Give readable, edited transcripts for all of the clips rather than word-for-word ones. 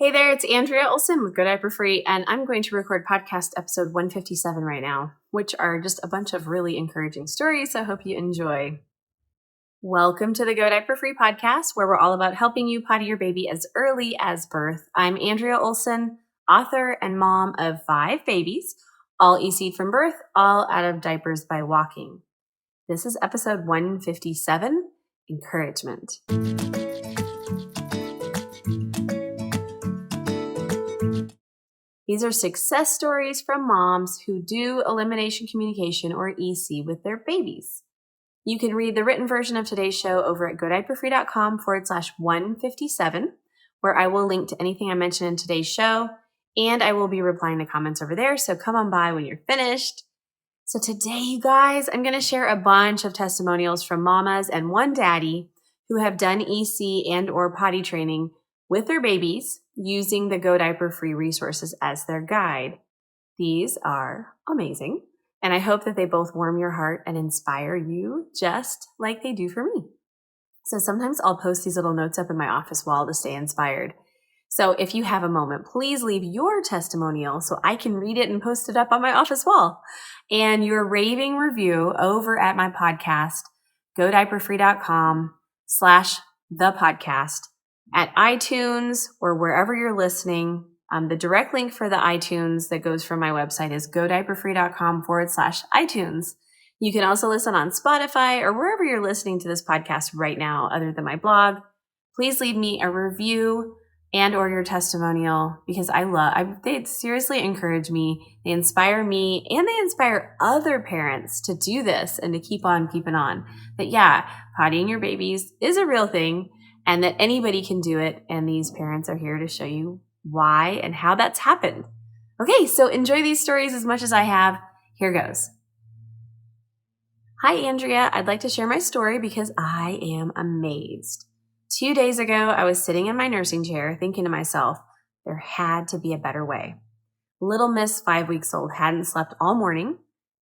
Hey there, it's Andrea Olson with Go Diaper Free, and I'm going to record podcast episode 157 right now, which are just a bunch of really encouraging stories. I hope you enjoy. Welcome to the Go Diaper Free podcast, where we're all about helping you potty your baby as early as birth. I'm Andrea Olson, author and mom of 5 babies, all EC'd from birth, all out of diapers by walking. This is episode 157, Encouragement. These are success stories from moms who do Elimination Communication, or EC, with their babies. You can read the written version of today's show over at godiaperfree.com/157, where I will link to anything I mentioned in today's show, and I will be replying to comments over there, so come on by when you're finished. So today, you guys, I'm going to share a bunch of testimonials from mamas and one daddy who have done EC and or potty training with their babies using the Go Diaper Free resources as their guide. These are amazing, and I hope that they both warm your heart and inspire you just like they do for me. So sometimes I'll post these little notes up in my office wall to stay inspired. So if you have a moment, please leave your testimonial so I can read it and post it up on my office wall. And your raving review over at my podcast, godiaperfree.com/thepodcast. At iTunes or wherever you're listening. The direct link for the iTunes that goes from my website is godiaperfree.com/iTunes. You can also listen on Spotify or wherever you're listening to this podcast right now, other than my blog. Please leave me a review and or your testimonial, because they seriously encourage me. They inspire me, and they inspire other parents to do this and to keep on keeping on. That pottying your babies is a real thing, and that anybody can do it, and these parents are here to show you why and how that's happened. Okay, so enjoy these stories as much as I have. Here goes. Hi, Andrea. I'd like to share my story because I am amazed. 2 days ago, I was sitting in my nursing chair thinking to myself, there had to be a better way. Little Miss, 5 weeks old, hadn't slept all morning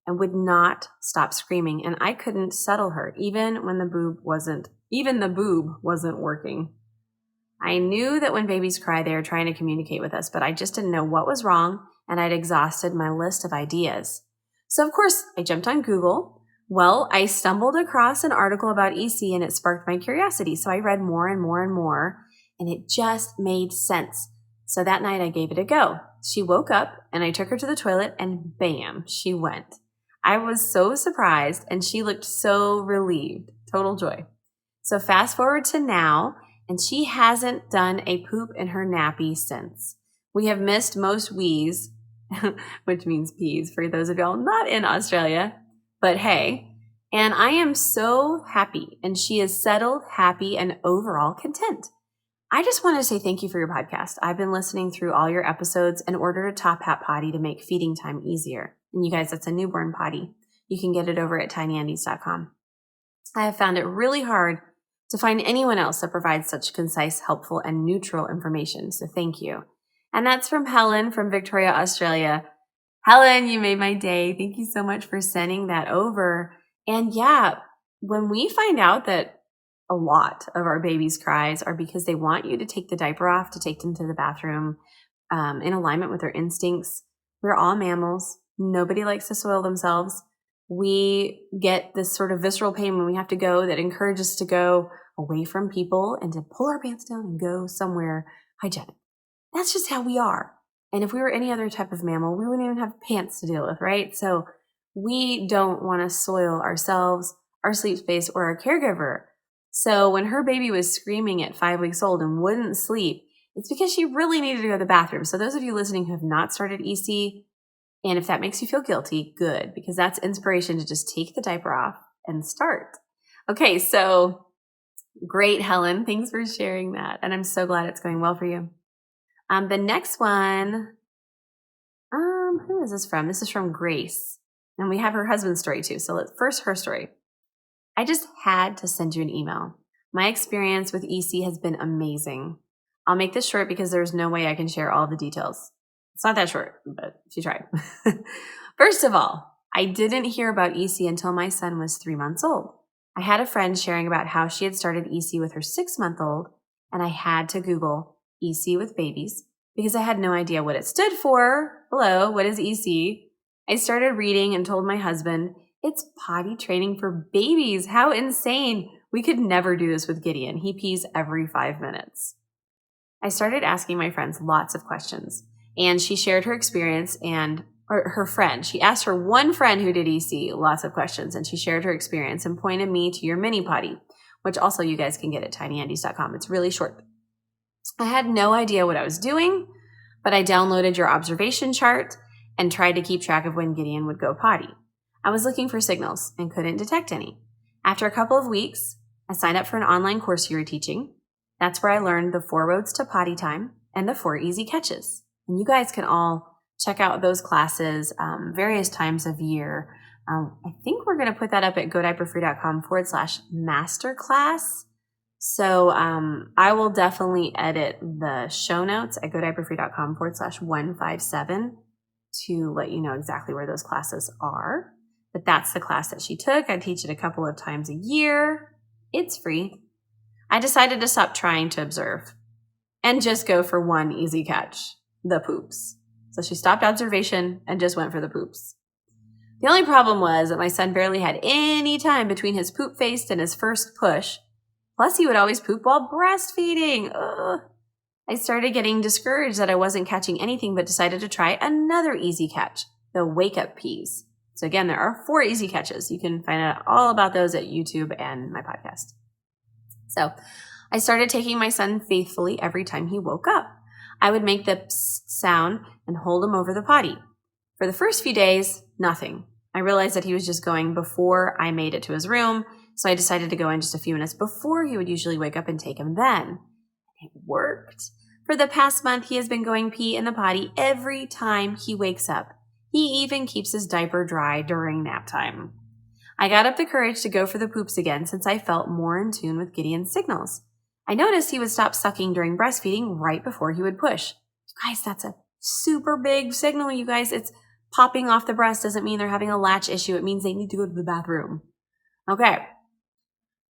and would not stop screaming, and I couldn't settle her, even the boob wasn't working. I knew that when babies cry, they are trying to communicate with us, but I just didn't know what was wrong, and I'd exhausted my list of ideas. So of course, I jumped on Google. Well, I stumbled across an article about EC, and it sparked my curiosity. So I read more and more and more, and it just made sense. So that night I gave it a go. She woke up, and I took her to the toilet, and bam, she went. I was so surprised, and she looked so relieved. Total joy. So fast forward to now, and she hasn't done a poop in her nappy since. We have missed most wees, which means peas for those of y'all not in Australia, but hey. And I am so happy, and she is settled, happy, and overall content. I just want to say thank you for your podcast. I've been listening through all your episodes and ordered a Top Hat potty to make feeding time easier. And you guys, that's a newborn potty. You can get it over at tinyandies.com. I have found it really hard to find anyone else that provides such concise, helpful, and neutral information. So thank you. And that's from Helen from Victoria, Australia. Helen, you made my day. Thank you so much for sending that over. And when we find out that a lot of our babies' cries are because they want you to take the diaper off, to take them to the bathroom in alignment with their instincts. We're all mammals. Nobody likes to soil themselves. We get this sort of visceral pain when we have to go that encourages us to go away from people and to pull our pants down and go somewhere hygienic. That's just how we are. And if we were any other type of mammal, we wouldn't even have pants to deal with, right? So we don't want to soil ourselves, our sleep space, or our caregiver. So when her baby was screaming at 5 weeks old and wouldn't sleep, it's because she really needed to go to the bathroom. So those of you listening who have not started EC, and if that makes you feel guilty, good, because that's inspiration to just take the diaper off and start. Okay, so great, Helen. Thanks for sharing that. And I'm so glad it's going well for you. The next one, who is this from? This is from Grace. And we have her husband's story too. So first her story. I just had to send you an email. My experience with EC has been amazing. I'll make this short because there's no way I can share all the details. It's not that short, but she tried. First of all, I didn't hear about EC until my son was 3 months old. I had a friend sharing about how she had started EC with her 6-month-old, and I had to Google EC with babies because I had no idea what it stood for. Hello, what is EC? I started reading and told my husband, it's potty training for babies. How insane. We could never do this with Gideon. He pees every 5 minutes. I started asking my friends lots of questions, and she shared her experience or her friend. She asked her one friend who did EC lots of questions, and she shared her experience and pointed me to your mini potty, which also you guys can get at tinyandies.com. It's really short. I had no idea what I was doing, but I downloaded your observation chart and tried to keep track of when Gideon would go potty. I was looking for signals and couldn't detect any. After a couple of weeks, I signed up for an online course you were teaching. That's where I learned the 4 roads to potty time and the 4 easy catches. And you guys can all check out those classes various times of year. I think we're going to put that up at godiaperfree.com/masterclass. So I will definitely edit the show notes at godiaperfree.com/157 to let you know exactly where those classes are. But that's the class that she took. I teach it a couple of times a year. It's free. I decided to stop trying to observe and just go for one easy catch, the poops. So she stopped observation and just went for the poops. The only problem was that my son barely had any time between his poop face and his first push. Plus, he would always poop while breastfeeding. Ugh. I started getting discouraged that I wasn't catching anything, but decided to try another easy catch, the wake-up pees. So again, there are 4 easy catches. You can find out all about those at YouTube and my podcast. So I started taking my son faithfully every time he woke up. I would make the psst sound and hold him over the potty. For the first few days, nothing. I realized that he was just going before I made it to his room, so I decided to go in just a few minutes before he would usually wake up and take him then. It worked. For the past month, he has been going pee in the potty every time he wakes up. He even keeps his diaper dry during nap time. I got up the courage to go for the poops again since I felt more in tune with Gideon's signals. I noticed he would stop sucking during breastfeeding right before he would push. You guys, that's a super big signal, you guys. It's popping off the breast doesn't mean they're having a latch issue. It means they need to go to the bathroom. Okay.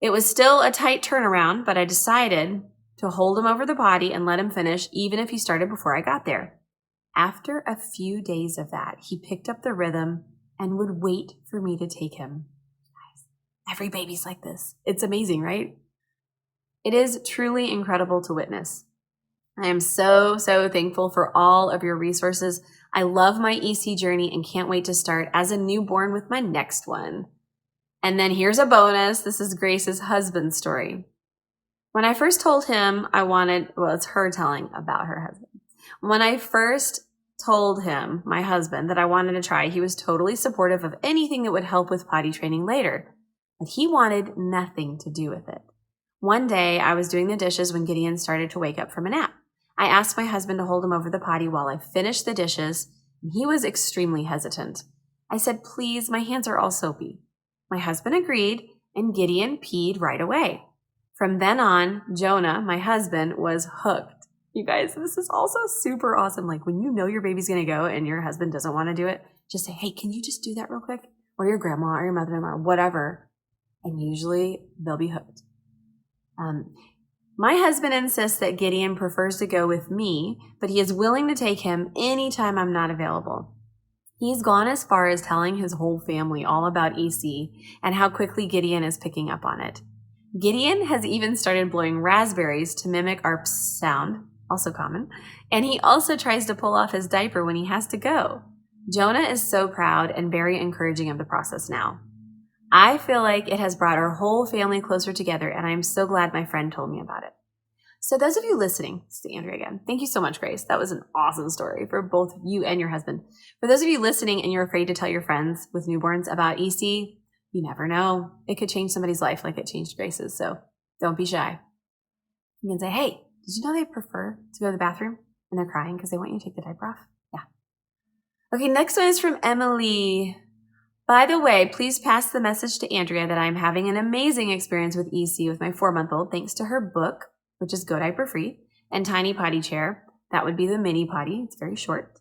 It was still a tight turnaround, but I decided to hold him over the potty and let him finish, even if he started before I got there. After a few days of that, he picked up the rhythm and would wait for me to take him. Guys, every baby's like this. It's amazing, right? It is truly incredible to witness. I am so thankful for all of your resources. I love my EC journey and can't wait to start as a newborn with my next one. And then here's a bonus. This is Grace's husband's story. When I first told him it's her telling about her husband. When I first told him, my husband, that I wanted to try, he was totally supportive of anything that would help with potty training later. But he wanted nothing to do with it. One day, I was doing the dishes when Gideon started to wake up from a nap. I asked my husband to hold him over the potty while I finished the dishes, and he was extremely hesitant. I said, please, my hands are all soapy. My husband agreed, and Gideon peed right away. From then on, Jonah, my husband, was hooked. You guys, this is also super awesome. Like when you know your baby's going to go and your husband doesn't want to do it, just say, hey, can you just do that real quick? Or your grandma or your mother-in-law, whatever. And usually they'll be hooked. My husband insists that Gideon prefers to go with me, but he is willing to take him anytime I'm not available. He's gone as far as telling his whole family all about EC and how quickly Gideon is picking up on it. Gideon has even started blowing raspberries to mimic our psst sound, also common, and he also tries to pull off his diaper when he has to go. Jonah is so proud and very encouraging of the process now. I feel like it has brought our whole family closer together, and I'm so glad my friend told me about it. So those of you listening, this is Andrea again. Thank you so much, Grace. That was an awesome story for both you and your husband. For those of you listening and you're afraid to tell your friends with newborns about EC, you never know. It could change somebody's life like it changed Grace's, so don't be shy. You can say, hey, did you know they prefer to go to the bathroom and they're crying because they want you to take the diaper off? Yeah. Okay, next one is from Emily. By the way, please pass the message to Andrea that I'm having an amazing experience with EC with my 4-month-old thanks to her book, which is Go Diaper Free, and Tiny Potty Chair. That would be the mini potty. It's very short.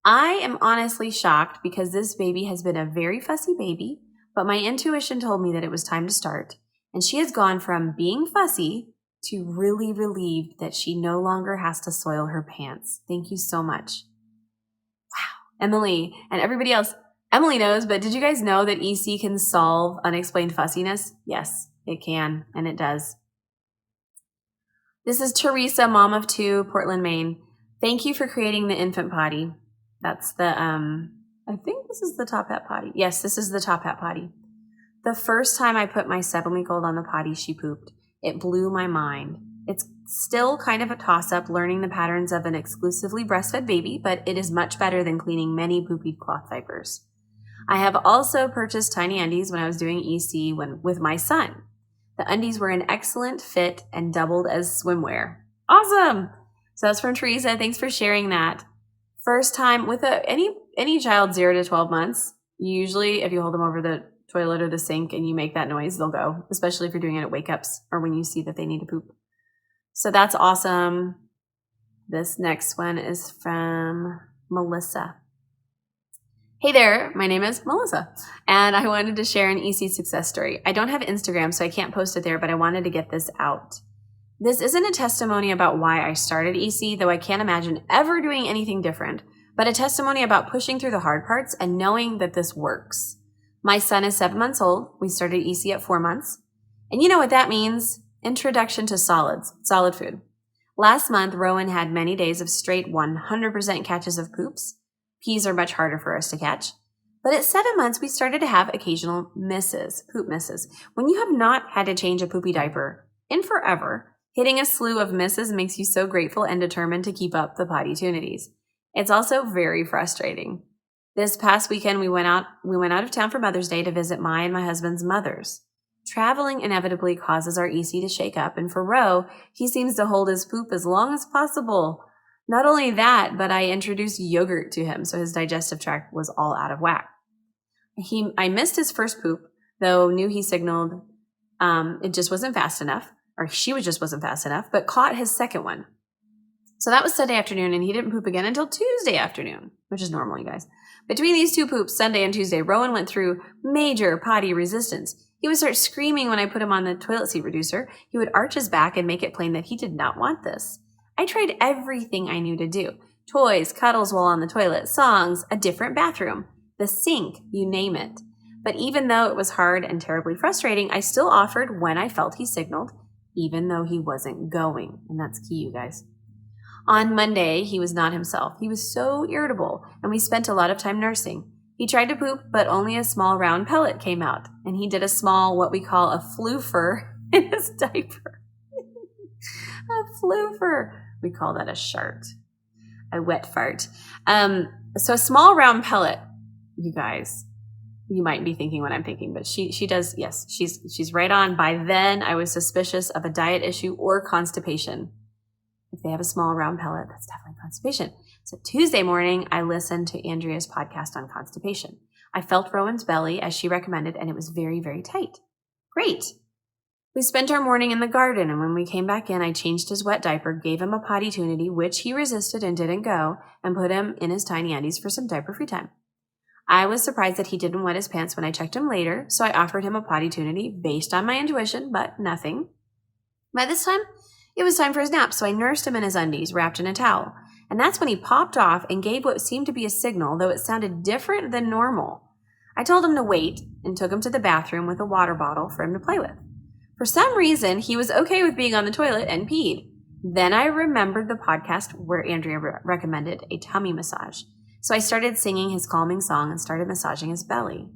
I am honestly shocked because this baby has been a very fussy baby, but my intuition told me that it was time to start, and she has gone from being fussy to really relieved that she no longer has to soil her pants. Thank you so much. Wow. Emily and everybody else. Emily knows, but did you guys know that EC can solve unexplained fussiness? Yes, it can, and it does. This is Teresa, mom of 2, Portland, Maine. Thank you for creating the infant potty. That's the, I think this is the top hat potty. Yes, this is the top hat potty. The first time I put my 7-week-old on the potty, she pooped. It blew my mind. It's still kind of a toss-up learning the patterns of an exclusively breastfed baby, but it is much better than cleaning many poopy cloth diapers. I have also purchased tiny undies when I was doing EC with my son. The undies were an excellent fit and doubled as swimwear. Awesome! So that's from Teresa. Thanks for sharing that. First time with any child 0 to 12 months, usually if you hold them over the toilet or the sink and you make that noise, they'll go, especially if you're doing it at wake-ups or when you see that they need to poop. So that's awesome. This next one is from Melissa. Hey there, my name is Melissa, and I wanted to share an EC success story. I don't have Instagram, so I can't post it there, but I wanted to get this out. This isn't a testimony about why I started EC, though I can't imagine ever doing anything different, but a testimony about pushing through the hard parts and knowing that this works. My son is 7 months old. We started EC at 4 months. And you know what that means? Introduction to solids, solid food. Last month, Rowan had many days of straight 100% catches of poops. Peas are much harder for us to catch. But at 7 months, we started to have occasional misses, poop misses. When you have not had to change a poopy diaper in forever, hitting a slew of misses makes you so grateful and determined to keep up the potty tunities. It's also very frustrating. This past weekend, we went out of town for Mother's Day to visit my and my husband's mothers. Traveling inevitably causes our EC to shake up, and for Ro, he seems to hold his poop as long as possible. Not only that, but I introduced yogurt to him, so his digestive tract was all out of whack. I missed his first poop, though knew he signaled it just wasn't fast enough, or she just wasn't fast enough, but caught his second one. So that was Sunday afternoon, and he didn't poop again until Tuesday afternoon, which is normal, you guys. Between these 2 poops, Sunday and Tuesday, Rowan went through major potty resistance. He would start screaming when I put him on the toilet seat reducer. He would arch his back and make it plain that he did not want this. I tried everything I knew to do. Toys, cuddles while on the toilet, songs, a different bathroom, the sink, you name it. But even though it was hard and terribly frustrating, I still offered when I felt he signaled, even though he wasn't going. And that's key, you guys. On Monday, he was not himself. He was so irritable, and we spent a lot of time nursing. He tried to poop, but only a small round pellet came out, and he did a small, what we call a floofer in his diaper. A floofer. We call that a shart, a wet fart. So a small round pellet, you guys, you might be thinking what I'm thinking, but she does, yes, she's right on. By then, I was suspicious of a diet issue or constipation. If they have a small round pellet, that's definitely constipation. So Tuesday morning, I listened to Andrea's podcast on constipation. I felt Rowan's belly as she recommended, and it was very, very tight. Great. We spent our morning in the garden, and when we came back in, I changed his wet diaper, gave him a potty tunity, which he resisted and didn't go, and put him in his tiny undies for some diaper-free time. I was surprised that he didn't wet his pants when I checked him later, so I offered him a potty tunity based on my intuition, but nothing. By this time, it was time for his nap, so I nursed him in his undies, wrapped in a towel. And that's when he popped off and gave what seemed to be a signal, though it sounded different than normal. I told him to wait and took him to the bathroom with a water bottle for him to play with. For some reason, he was okay with being on the toilet and peed. Then I remembered the podcast where Andrea recommended a tummy massage. So I started singing his calming song and started massaging his belly.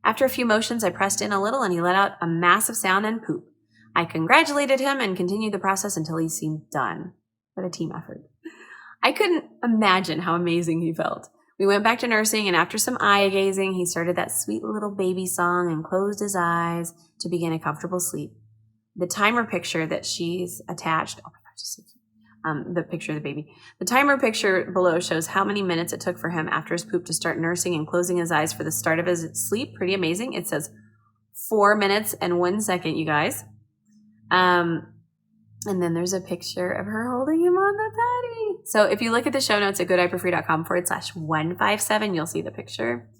After a few motions, I pressed in a little and he let out a massive sound and poop. I congratulated him and continued the process until he seemed done. What a team effort. I couldn't imagine how amazing he felt. We went back to nursing, and after some eye gazing, he started that sweet little baby song and closed his eyes to begin a comfortable sleep. The timer picture that she's attached, oh my gosh, it's so cute. The picture of the baby. The timer picture below shows how many minutes it took for him after his poop to start nursing and closing his eyes for the start of his sleep. Pretty amazing. It says 4 minutes and 1 second, you guys. And then there's a picture of her holding him on the potty. So if you look at the show notes at godiaperfree.com/157, you'll see the picture.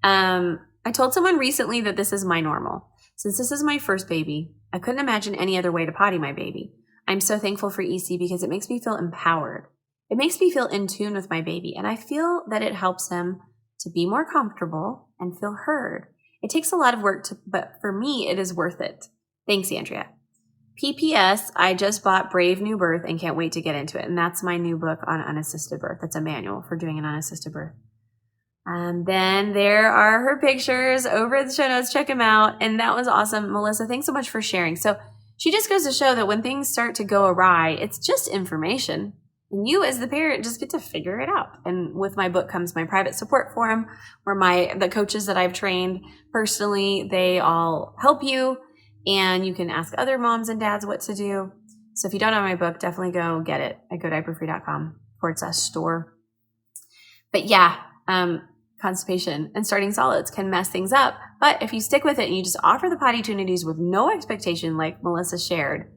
I told someone recently that this is my normal. Since this is my first baby, I couldn't imagine any other way to potty my baby. I'm so thankful for EC because it makes me feel empowered. It makes me feel in tune with my baby, and I feel that it helps him to be more comfortable and feel heard. It takes a lot of work, but for me, it is worth it. Thanks, Andrea. PPS, I just bought Brave New Birth and can't wait to get into it. And that's my new book on unassisted birth. That's a manual for doing an unassisted birth. And then there are her pictures over at the show notes. Check them out. And that was awesome. Melissa, thanks so much for sharing. So she just goes to show that when things start to go awry, it's just information. And you as the parent just get to figure it out. And with my book comes my private support forum where the coaches that I've trained personally, they all help you. And you can ask other moms and dads what to do. So if you don't have my book, definitely go get it at godiaperfree.com/store. But yeah, constipation and starting solids can mess things up. But if you stick with it and you just offer the potty tunities with no expectation, like Melissa shared,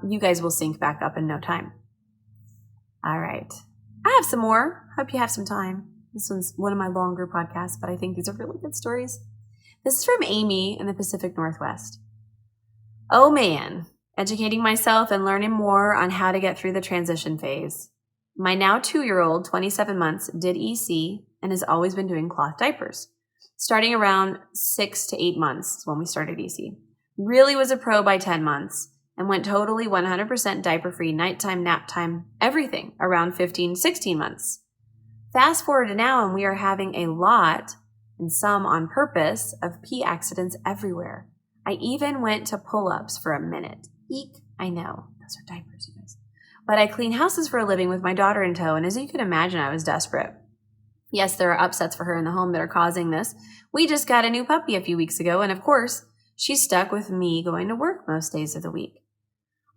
you guys will sync back up in no time. All right. I have some more. Hope you have some time. This one's one of my longer podcasts, but I think these are really good stories. This is from Amy in the Pacific Northwest. Oh man, educating myself and learning more on how to get through the transition phase. My now 2-year-old, 27 months, did EC and has always been doing cloth diapers. Starting around 6 to 8 months is when we started EC. Really was a pro by 10 months and went totally 100% diaper-free, nighttime, nap time, everything around 15, 16 months. Fast forward to now and we are having a lot, and some on purpose, of pee accidents everywhere. I even went to pull-ups for a minute. Eek, I know. Those are diapers, you guys. But I clean houses for a living with my daughter in tow, and as you can imagine, I was desperate. Yes, there are upsets for her in the home that are causing this. We just got a new puppy a few weeks ago, and of course, she's stuck with me going to work most days of the week.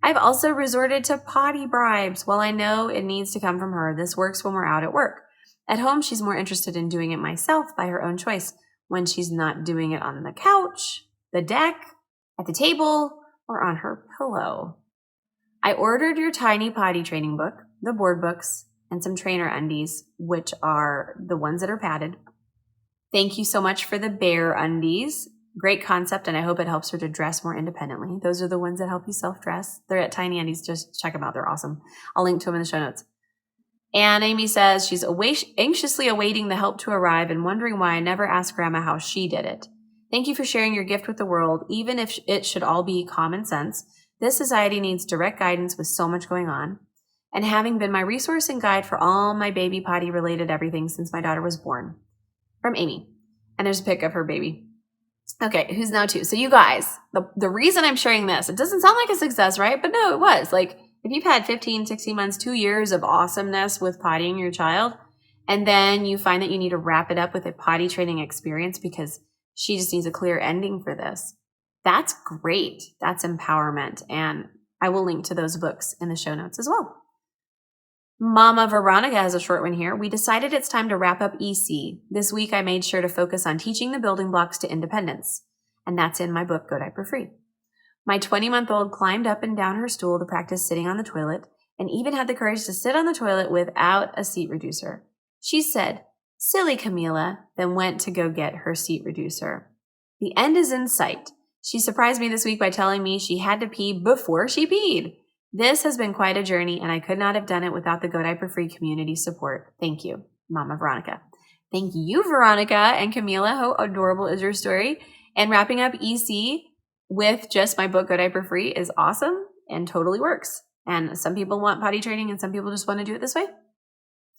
I've also resorted to potty bribes. While I know it needs to come from her, this works when we're out at work. At home, she's more interested in doing it myself by her own choice when she's not doing it on the couch, the deck, at the table, or on her pillow. I ordered your tiny potty training book, the board books, and some trainer undies, which are the ones that are padded. Thank you so much for the bear undies. Great concept, and I hope it helps her to dress more independently. Those are the ones that help you self-dress. They're at Tiny Undies. Just check them out. They're awesome. I'll link to them in the show notes. And Amy says she's anxiously awaiting the help to arrive and wondering why I never asked Grandma how she did it. Thank you for sharing your gift with the world, even if it should all be common sense. This society needs direct guidance with so much going on. And having been my resource and guide for all my baby potty related everything since my daughter was born. From Amy. And there's a pic of her baby. Okay, who's now 2? So you guys, the reason I'm sharing this, it doesn't sound like a success, right? But no, it was. Like, if you've had 15, 16 months, 2 years of awesomeness with pottying your child, and then you find that you need to wrap it up with a potty training experience because she just needs a clear ending for this, that's great. That's empowerment. And I will link to those books in the show notes as well. Mama Veronica has a short one here. We decided it's time to wrap up EC. This week, I made sure to focus on teaching the building blocks to independence. And that's in my book, Go Diaper Free. My 20-month-old climbed up and down her stool to practice sitting on the toilet and even had the courage to sit on the toilet without a seat reducer. She said, "Silly Camila," then went to go get her seat reducer. The end is in sight. She surprised me this week by telling me she had to pee before she peed. This has been quite a journey, and I could not have done it without the Go Diaper Free community support. Thank you, Mama Veronica. Thank you, Veronica and Camila. How adorable is your story? And wrapping up EC with just my book, Go Diaper Free, is awesome and totally works. And some people want potty training and some people just want to do it this way.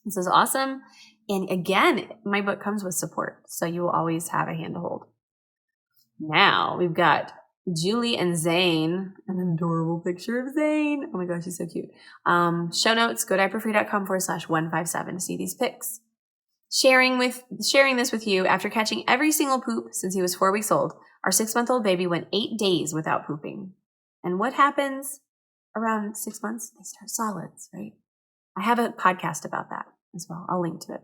This is awesome. And again, my book comes with support, so you will always have a hand to hold. Now we've got Julie and Zayn, an adorable picture of Zayn. Oh my gosh, he's so cute. Show notes, godiaperfree.com/157 to see these pics. Sharing this with you after catching every single poop since he was 4 weeks old. Our 6-month-old baby went 8 days without pooping. And what happens around 6 months? They start solids, right? I have a podcast about that as well. I'll link to it.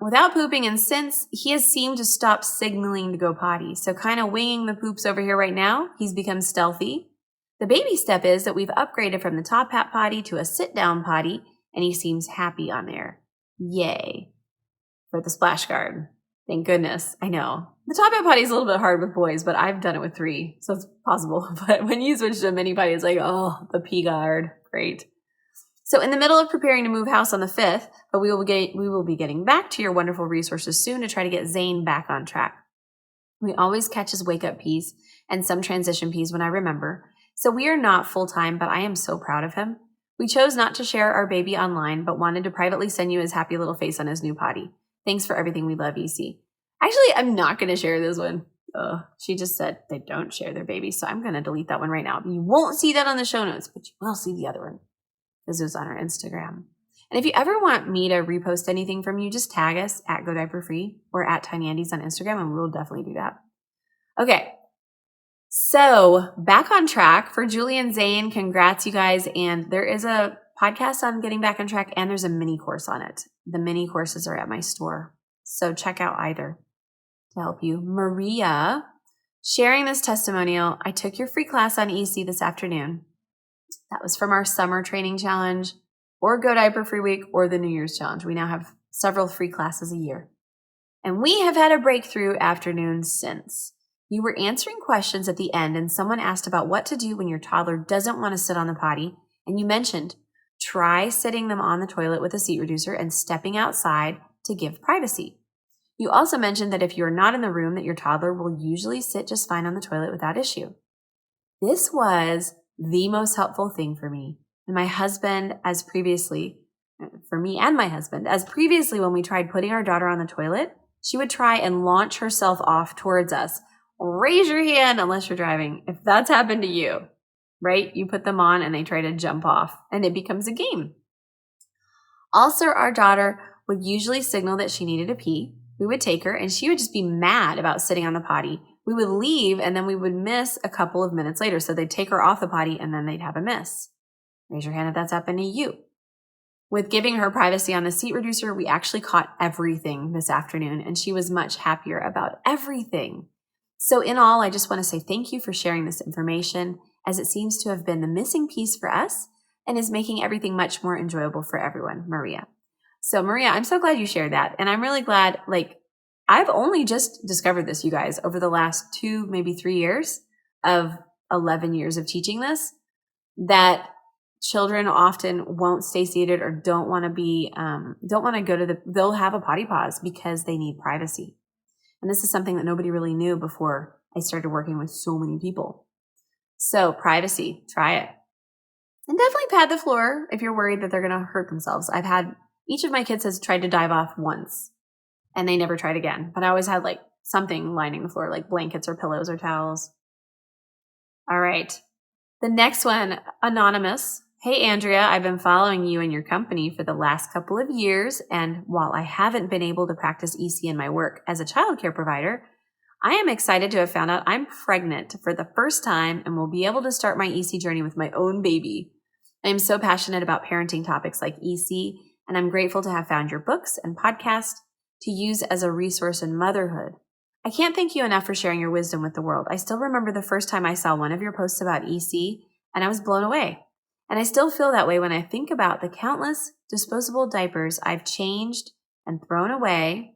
Without pooping, and since he has seemed to stop signaling to go potty, so kind of winging the poops over here right now, he's become stealthy. The baby step is that we've upgraded from the top hat potty to a sit-down potty, and he seems happy on there. Yay. For the splash guard. Thank goodness. I know. The top hat potty is a little bit hard with boys, but I've done it with 3, so it's possible. But when you switch to a mini potty, it's like, oh, the pee guard, great. So in the middle of preparing to move house on the 5th, but we will be getting back to your wonderful resources soon to try to get Zayn back on track. We always catch his wake-up pees and some transition pees when I remember. So we are not full-time, but I am so proud of him. We chose not to share our baby online, but wanted to privately send you his happy little face on his new potty. Thanks for everything. We love EC. Actually, I'm not going to share this one. She just said they don't share their babies, so I'm going to delete that one right now. You won't see that on the show notes, but you will see the other one because it was on our Instagram. And if you ever want me to repost anything from you, just tag us at Go Diaper Free or at Tiny Andes on Instagram, and we'll definitely do that. Okay, so back on track for Julie and Zayn. Congrats, you guys. And there is a podcast on getting back on track, and there's a mini course on it. The mini courses are at my store, so check out either to help you. Maria, sharing this testimonial. I took your free class on EC this afternoon. That was from our summer training challenge or Go Diaper Free Week or the New Year's challenge. We now have several free classes a year. And we have had a breakthrough afternoon since. You were answering questions at the end and someone asked about what to do when your toddler doesn't want to sit on the potty. And you mentioned, try sitting them on the toilet with a seat reducer and stepping outside to give privacy. You also mentioned that if you're not in the room, that your toddler will usually sit just fine on the toilet without issue. This was the most helpful thing for me. And my husband, as previously when we tried putting our daughter on the toilet, she would try and launch herself off towards us. Raise your hand unless you're driving. If that's happened to you, right? You put them on and they try to jump off and it becomes a game. Also, our daughter would usually signal that she needed a pee. We would take her and she would just be mad about sitting on the potty. We would leave and then we would miss a couple of minutes later. So they'd take her off the potty and then they'd have a miss. Raise your hand if that's happened to you. With giving her privacy on the seat reducer, we actually caught everything this afternoon and she was much happier about everything. So in all, I just want to say thank you for sharing this information, as it seems to have been the missing piece for us and is making everything much more enjoyable for everyone, Maria. So Maria, I'm so glad you shared that. And I'm really glad, I've only just discovered this, you guys, over the last 2, maybe 3 years of 11 years of teaching this, that children often won't stay seated or don't want to go they'll have a potty pause because they need privacy. And this is something that nobody really knew before I started working with so many people. So privacy, try it. And definitely pad the floor if you're worried that they're going to hurt themselves. Each of my kids has tried to dive off once and they never tried again. But I always had something lining the floor, like blankets or pillows or towels. All right. The next one, anonymous. Hey, Andrea, I've been following you and your company for the last couple of years. And while I haven't been able to practice EC in my work as a childcare provider, I am excited to have found out I'm pregnant for the first time and will be able to start my EC journey with my own baby. I am so passionate about parenting topics like EC, and I'm grateful to have found your books and podcast to use as a resource in motherhood. I can't thank you enough for sharing your wisdom with the world. I still remember the first time I saw one of your posts about EC, and I was blown away. And I still feel that way when I think about the countless disposable diapers I've changed and thrown away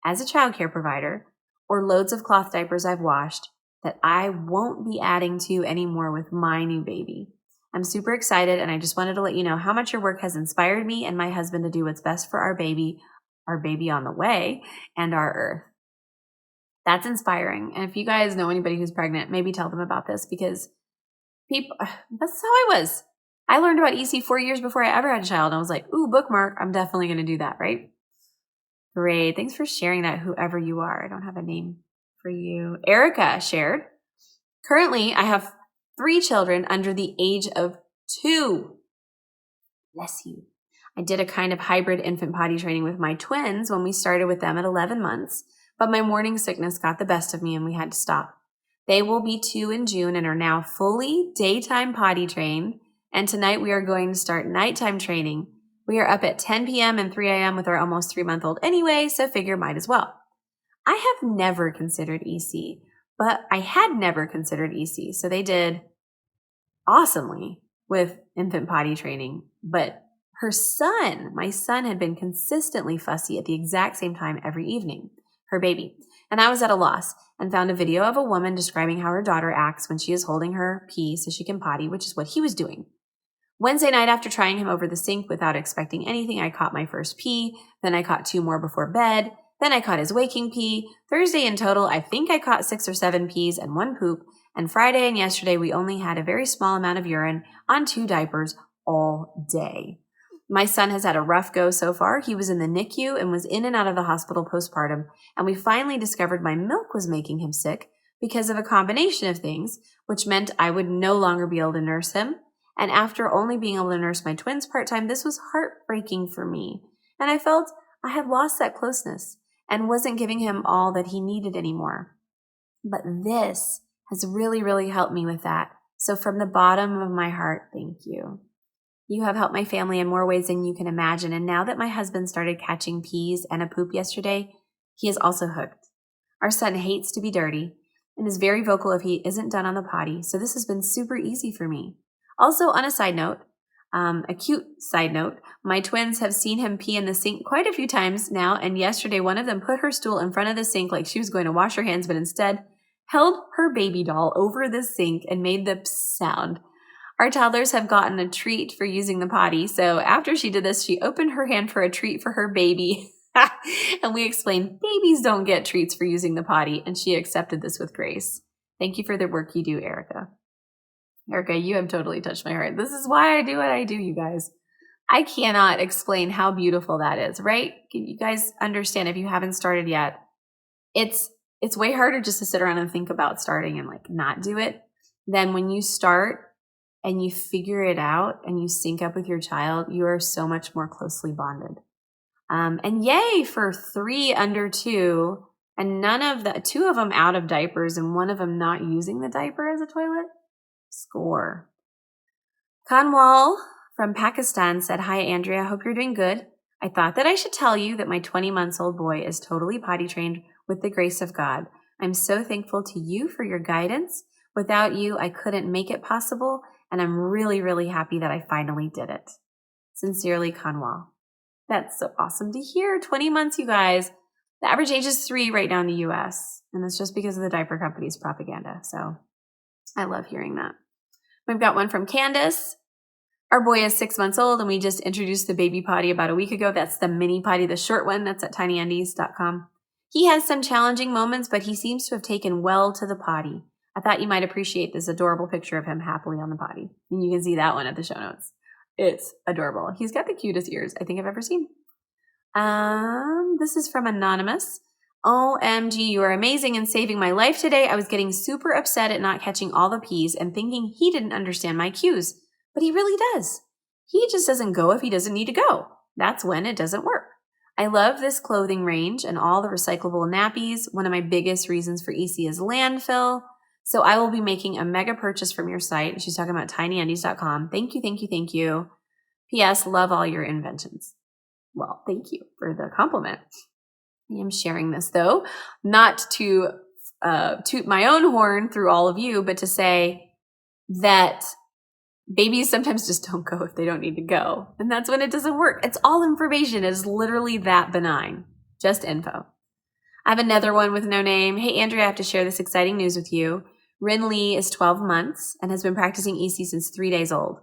as a childcare provider, or loads of cloth diapers I've washed that I won't be adding to anymore with my new baby. I'm super excited, and I just wanted to let you know how much your work has inspired me and my husband to do what's best for our baby on the way, and our earth. That's inspiring. And if you guys know anybody who's pregnant, maybe tell them about this, because that's how I was. I learned about EC 4 years before I ever had a child. And I was like, ooh, bookmark. I'm definitely going to do that, right? Great. Thanks for sharing that, whoever you are. I don't have a name for you. Erica shared, currently I have 3 children under the age of 2. Bless you. I did a kind of hybrid infant potty training with my twins when we started with them at 11 months, but my morning sickness got the best of me and we had to stop. They will be 2 in June and are now fully daytime potty trained. And tonight we are going to start nighttime training. We are up at 10 p.m. and 3 a.m. with our almost 3-month-old anyway, so figure might as well. I have never considered EC, but I had never considered EC. So they did awesomely with infant potty training. But my son had been consistently fussy at the exact same time every evening, her baby. and I was at a loss and found a video of a woman describing how her daughter acts when she is holding her pee so she can potty, which is what he was doing. Wednesday night, after trying him over the sink without expecting anything, I caught my first pee. Then I caught 2 more before bed. Then I caught his waking pee. Thursday in total, I think I caught 6 or 7 pees and 1 poop. And Friday and yesterday, we only had a very small amount of urine on 2 diapers all day. My son has had a rough go so far. He was in the NICU and was in and out of the hospital postpartum. And we finally discovered my milk was making him sick because of a combination of things, which meant I would no longer be able to nurse him. And after only being able to nurse my twins part-time, this was heartbreaking for me. And I felt I had lost that closeness and wasn't giving him all that he needed anymore. But this has really, really helped me with that. So from the bottom of my heart, thank you. You have helped my family in more ways than you can imagine. And now that my husband started catching peas and a poop yesterday, he is also hooked. Our son hates to be dirty and is very vocal if he isn't done on the potty. So this has been super easy for me. Also, on a side note, a cute side note, my twins have seen him pee in the sink quite a few times now, and yesterday one of them put her stool in front of the sink like she was going to wash her hands, but instead held her baby doll over the sink and made the sound. Our toddlers have gotten a treat for using the potty, so after she did this, she opened her hand for a treat for her baby. And we explained, babies don't get treats for using the potty, and she accepted this with grace. Thank you for the work you do, Erica. Erica, you have totally touched my heart. This is why I do what I do, you guys. I cannot explain how beautiful that is, right? Can you guys understand if you haven't started yet? It's way harder just to sit around and think about starting and like not do it than when you start and you figure it out and you sync up with your child. You are so much more closely bonded. And yay for 3 under 2 and 2 of them out of diapers and 1 of them not using the diaper as a toilet. Score. Kanwal from Pakistan said, "Hi, Andrea. Hope you're doing good. I thought that I should tell you that my 20-month-old boy is totally potty trained with the grace of God. I'm so thankful to you for your guidance. Without you, I couldn't make it possible, and I'm really, really happy that I finally did it. Sincerely, Kanwal." That's so awesome to hear. 20 months, you guys. The average age is 3 right now in the US, and it's just because of the diaper company's propaganda. So I love hearing that. We've got one from Candace. Our boy is 6 months old, and we just introduced the baby potty about a week ago. That's the mini potty, the short one. That's at tinyandies.com. He has some challenging moments, but he seems to have taken well to the potty. I thought you might appreciate this adorable picture of him happily on the potty. And you can see that one at the show notes. It's adorable. He's got the cutest ears I think I've ever seen. This is from Anonymous. OMG, you are amazing and saving my life today. I was getting super upset at not catching all the peas and thinking he didn't understand my cues, but he really does. He just doesn't go if he doesn't need to go. That's when it doesn't work. I love this clothing range and all the recyclable nappies. One of my biggest reasons for EC is landfill. So I will be making a mega purchase from your site. She's talking about tinyandies.com. Thank you, thank you, thank you. P.S. Love all your inventions. Well, thank you for the compliment. I am sharing this, though, not to toot my own horn through all of you, but to say that babies sometimes just don't go if they don't need to go. And that's when it doesn't work. It's all information. It is literally that benign. Just info. I have another one with no name. Hey, Andrea, I have to share this exciting news with you. Rin Lee is 12 months and has been practicing EC since 3 days old.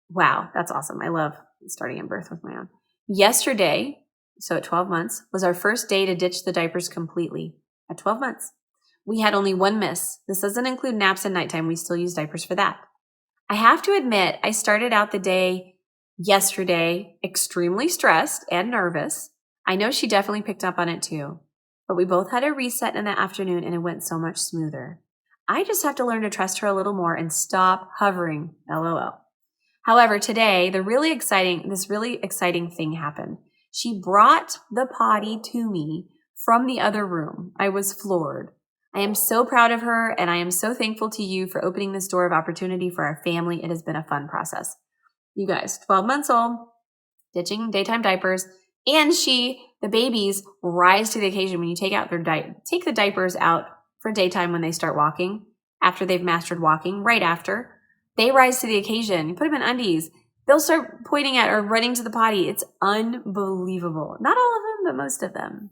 Wow, that's awesome. I love starting in birth with my own. Yesterday, so at 12 months, was our first day to ditch the diapers completely. At 12 months. We had only 1 miss. This doesn't include naps and nighttime. We still use diapers for that. I have to admit, I started out the day yesterday extremely stressed and nervous. I know she definitely picked up on it too. But we both had a reset in the afternoon and it went so much smoother. I just have to learn to trust her a little more and stop hovering, LOL. However, today, this really exciting thing happened. She brought the potty to me from the other room. I was floored. I am so proud of her, and I am so thankful to you for opening this door of opportunity for our family. It has been a fun process. You guys, 12 months old, ditching daytime diapers, and the babies rise to the occasion when you take the diapers out for daytime when they start walking, after they've mastered walking, right after. They rise to the occasion. You put them in undies. They'll start pointing at or running to the potty. It's unbelievable. Not all of them, but most of them.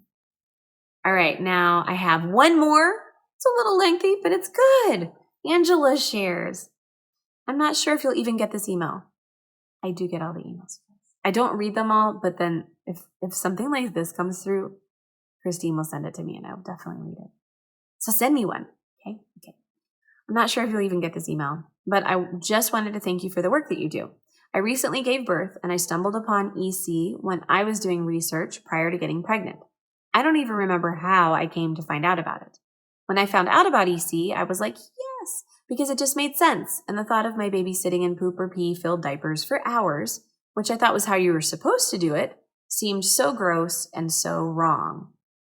All right, now I have one more. It's a little lengthy, but it's good. Angela shares. I'm not sure if you'll even get this email. I do get all the emails. I don't read them all, but then if something like this comes through, Christine will send it to me and I'll definitely read it. So send me one. Okay. I'm not sure if you'll even get this email, but I just wanted to thank you for the work that you do. I recently gave birth and I stumbled upon EC when I was doing research prior to getting pregnant. I don't even remember how I came to find out about it. When I found out about EC, I was like, yes, because it just made sense. And the thought of my baby sitting in poop or pee filled diapers for hours, which I thought was how you were supposed to do it, seemed so gross and so wrong.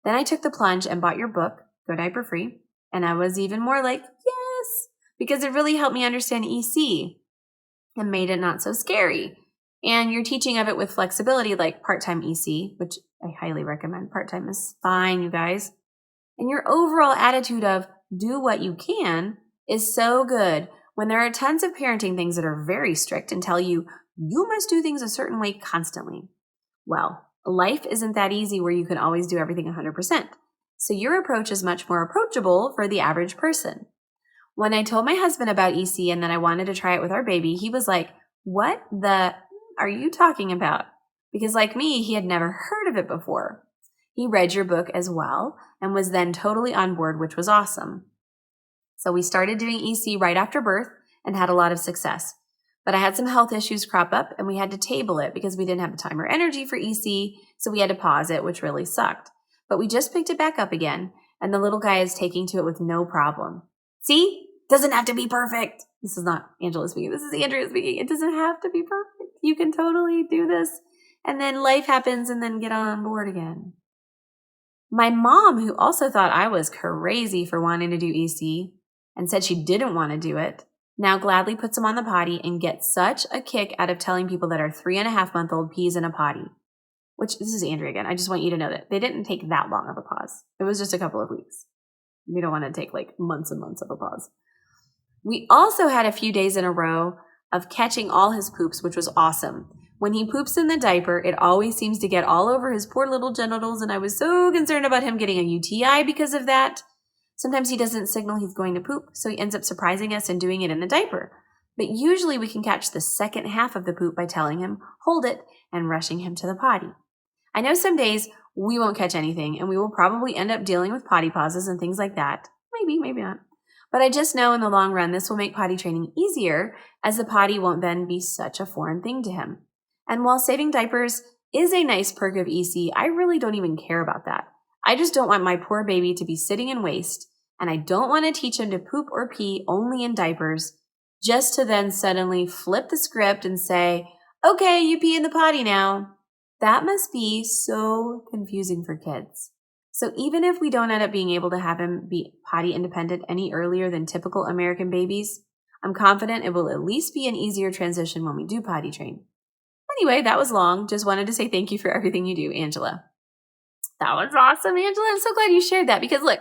Then I took the plunge and bought your book, Go Diaper Free, and I was even more like, yes, because it really helped me understand EC and made it not so scary. And your teaching of it with flexibility, like part-time EC, which I highly recommend. Part-time is fine, you guys. And your overall attitude of do what you can is so good when there are tons of parenting things that are very strict and tell you must do things a certain way constantly. Well, life isn't that easy where you can always do everything 100%. So your approach is much more approachable for the average person. When I told my husband about EC and that I wanted to try it with our baby, he was like, what the are you talking about? Because like me, he had never heard of it before. He read your book as well and was then totally on board, which was awesome. So we started doing EC right after birth and had a lot of success. But I had some health issues crop up and we had to table it because we didn't have the time or energy for EC, so we had to pause it, which really sucked. But we just picked it back up again, and the little guy is taking to it with no problem. See? Doesn't have to be perfect. This is not Angela speaking. This is Andrea speaking. It doesn't have to be perfect. You can totally do this. And then life happens and then get on board again. My mom, who also thought I was crazy for wanting to do EC and said she didn't want to do it, now gladly puts him on the potty and gets such a kick out of telling people that our 3.5-month-old pees in a potty. Which, this is Andrea again. I just want you to know that they didn't take that long of a pause. It was just a couple of weeks. We don't want to take like months and months of a pause. We also had a few days in a row of catching all his poops, which was awesome. When he poops in the diaper, it always seems to get all over his poor little genitals, and I was so concerned about him getting a UTI because of that. Sometimes he doesn't signal he's going to poop, so he ends up surprising us and doing it in the diaper. But usually we can catch the second half of the poop by telling him, hold it, and rushing him to the potty. I know some days we won't catch anything, and we will probably end up dealing with potty pauses and things like that. Maybe, maybe not. But I just know in the long run, this will make potty training easier, as the potty won't then be such a foreign thing to him. And while saving diapers is a nice perk of EC, I really don't even care about that. I just don't want my poor baby to be sitting in waste, and I don't want to teach him to poop or pee only in diapers, just to then suddenly flip the script and say, okay, you pee in the potty now. That must be so confusing for kids. So even if we don't end up being able to have him be potty independent any earlier than typical American babies, I'm confident it will at least be an easier transition when we do potty train. Anyway, that was long. Just wanted to say thank you for everything you do, Angela. That was awesome, Angela. I'm so glad you shared that because look,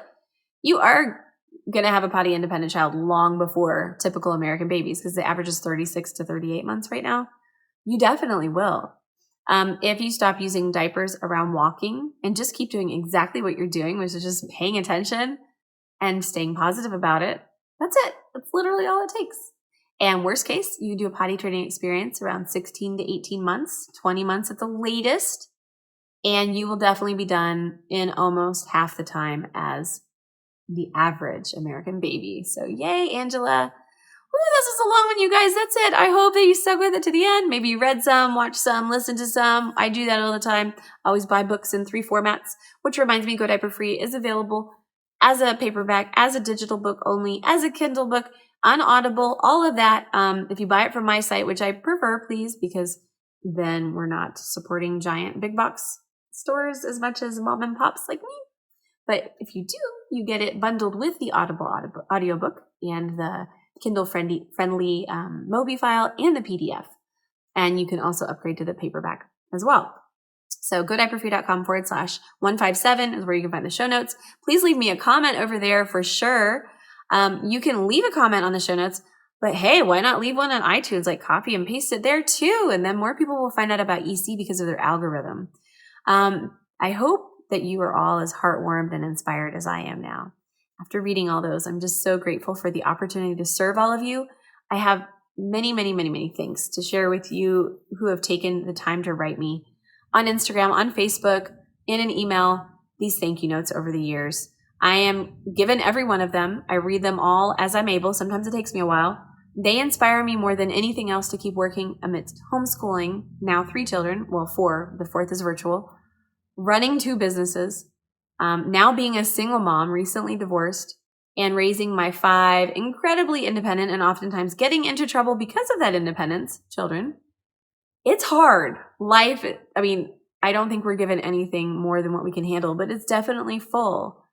you are going to have a potty independent child long before typical American babies because the average is 36 to 38 months right now. You definitely will. If you stop using diapers around walking and just keep doing exactly what you're doing, which is just paying attention and staying positive about it, that's it. That's literally all it takes. And worst case, you do a potty training experience around 16 to 18 months, 20 months at the latest, and you will definitely be done in almost half the time as the average American baby. So yay, Angela. Ooh, this is a long one, you guys. That's it. I hope that you stuck with it to the end. Maybe you read some, watched some, listened to some. I do that all the time. I always buy books in 3 formats, which reminds me, Go Diaper Free is available as a paperback, as a digital book only, as a Kindle book, on Audible, all of that. If you buy it from my site, which I prefer, please, because then we're not supporting giant big box stores as much as mom and pops like me. But if you do, you get it bundled with the Audible audiobook and the Kindle-friendly Mobi file and the PDF. And you can also upgrade to the paperback as well. So godiaperfree.com/157 is where you can find the show notes. Please leave me a comment over there for sure. You can leave a comment on the show notes, but hey, why not leave one on iTunes? Like copy and paste it there too. And then more people will find out about EC because of their algorithm. I hope that you are all as heartwarmed and inspired as I am now. After reading all those, I'm just so grateful for the opportunity to serve all of you. I have many, many, many, many things to share with you who have taken the time to write me on Instagram, on Facebook, in an email, these thank you notes over the years. I am given every one of them. I read them all as I'm able. Sometimes it takes me a while. They inspire me more than anything else to keep working amidst homeschooling, now 3 children, well, 4, the 4th is virtual, running 2 businesses, now being a single mom, recently divorced, and raising my 5 incredibly independent and oftentimes getting into trouble because of that independence children. It's hard. Life, I mean, I don't think we're given anything more than what we can handle, but it's definitely full.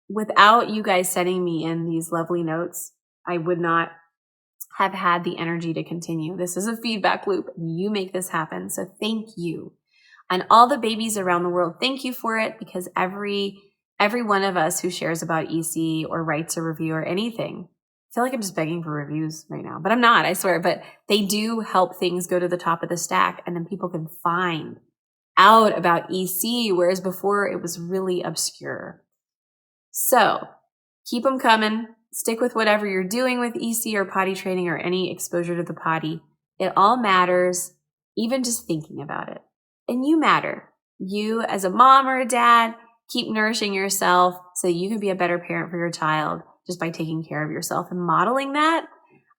Without you guys sending me in these lovely notes, I would not have had the energy to continue. This is a feedback loop. You make this happen. So thank you. And all the babies around the world, thank you for it, because every one of us who shares about EC or writes a review or anything, I feel like I'm just begging for reviews right now, but I'm not, I swear. But they do help things go to the top of the stack, and then people can find out about EC, whereas before it was really obscure. So keep them coming. Stick with whatever you're doing with EC or potty training or any exposure to the potty. It all matters, even just thinking about it. And you matter. You as a mom or a dad, keep nourishing yourself so you can be a better parent for your child just by taking care of yourself and modeling that.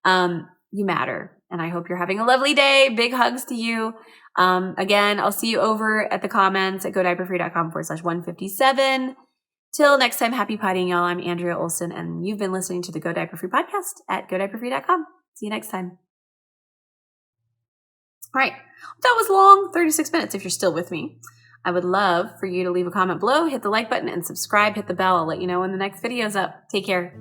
You matter. And I hope you're having a lovely day. Big hugs to you. Again, I'll see you over at the comments at godiaperfree.com/157. Till next time, happy pottying, y'all. I'm Andrea Olson, and you've been listening to the Go Diaper Free podcast at godiaperfree.com. See you next time. All right. That was long, 36 minutes if you're still with me. I would love for you to leave a comment below, hit the like button, and subscribe, hit the bell. I'll let you know when the next video is up. Take care.